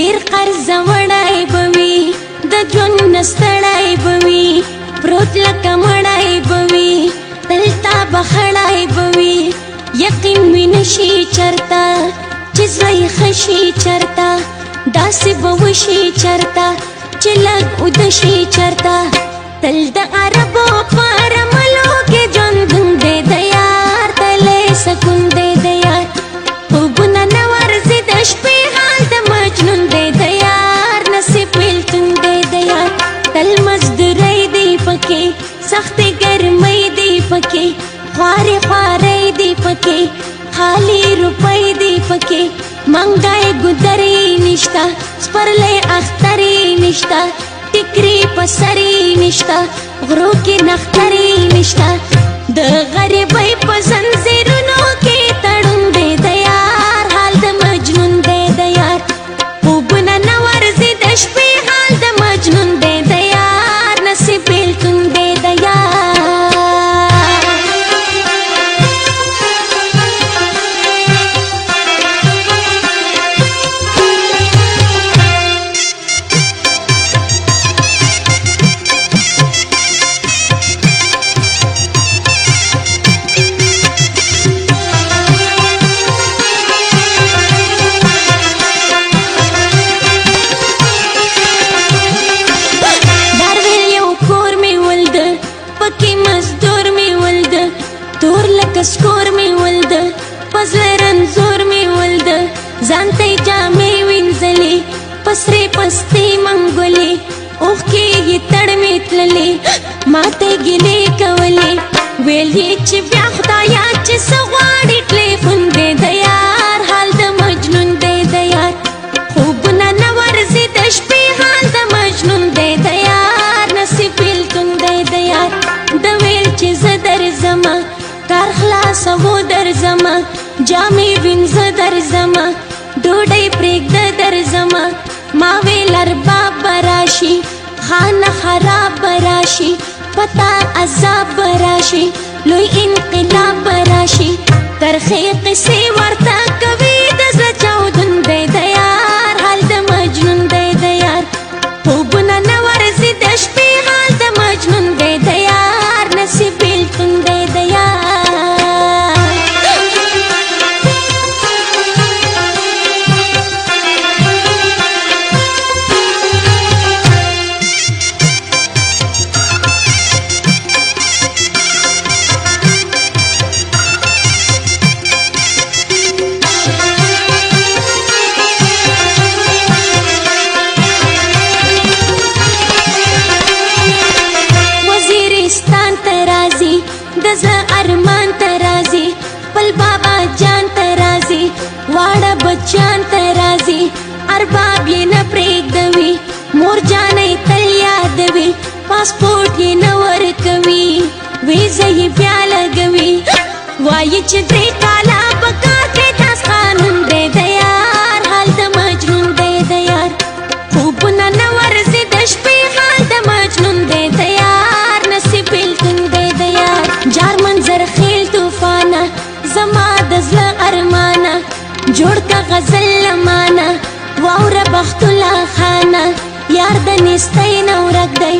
ډیر قرض وړای بوي د ژوند نستړای بوي پروت لکه مړای بوي دلته بخړای بوي یقین مې نشي چرتا چې زوی خشي چرتا داسې به وشي چرتا چې لږ ودشي چرتا تل د عربو په رملو کې ژوند دی د یار تلې سکون دی د یار خوبونه نه ورځي د شپې حال د مجنون دی د یار نصیب بیلتون دی د یار تل مزدورۍ دی پکې سختې ګرمۍ دی پکې خوارې خوارۍ دی پکې خالی روپۍ دی پکې منګای ګودرې نشته سپرلې اخترې نشته ټیکري په سرې نشته غرو کې نخترې نشته د غریبۍ په زنځیرونو کې تړون دی د یار حال د مجنون دی د یار خوبونه نه ورځي د شپې حال د مجنون دی د یار نصیب بیلتون دی د یار سکور می ولد پزل رنزور می ولد ځانته جامې وینځلې پسرې پستې منګولې اوښکې یې تړ مې تللې ماته ګیلې کولې ویل یې چې بیا خدایا چې څه غواړې ټلیفون دی د یار حال د مجنون دی د یار خوبونه نه ورځي د شپې حال د مجنون دی د یار نصیب بیلتون دی د یار د ویل چې زه درځمه کار خلاصو درځمه جامې وینځه درځمه ډوډۍ پرېږده درځمه ما ویل ارباب به راشي خانه خراب به راشي پتا عذاب به راشي لوی انقلاب به راشي ترخې قصې ورته کوي د زړه چاودون دی د یار حال د مجنون دی د یار خوبونه نه ورځي د شپې حال د مجنون دی د یار نصیب بیلتون دی د یار دزه ارمان ترازی پل بابا جان ترازی واړه بچان ترازی ارباب یې نه پرېږدوي مور جانې تل یادوي پاسپورټ یې نه ورکوي ویزه یې بیا لګوي وایي چې 3 کاله په کار کې داس قانون دی د یار حال د مجنون دی د یار خوبونه نه ورځي د شپې حال د مجنون دی د یار نصیب بیلتون دی د یار جار منظر خیل طوفانه زما د زړه ارمانه جوړ کا غزل لمانه واوره بخت الله خانه یار د نستۍ نه ورک دی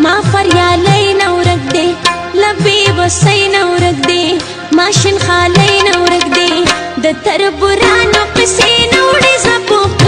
ما فریالۍ نه ورک دی لبې بسۍ نه ورک دی ماشین خالۍ نه ورک دی د تربورانو قصې نه وړي زه پوښتنه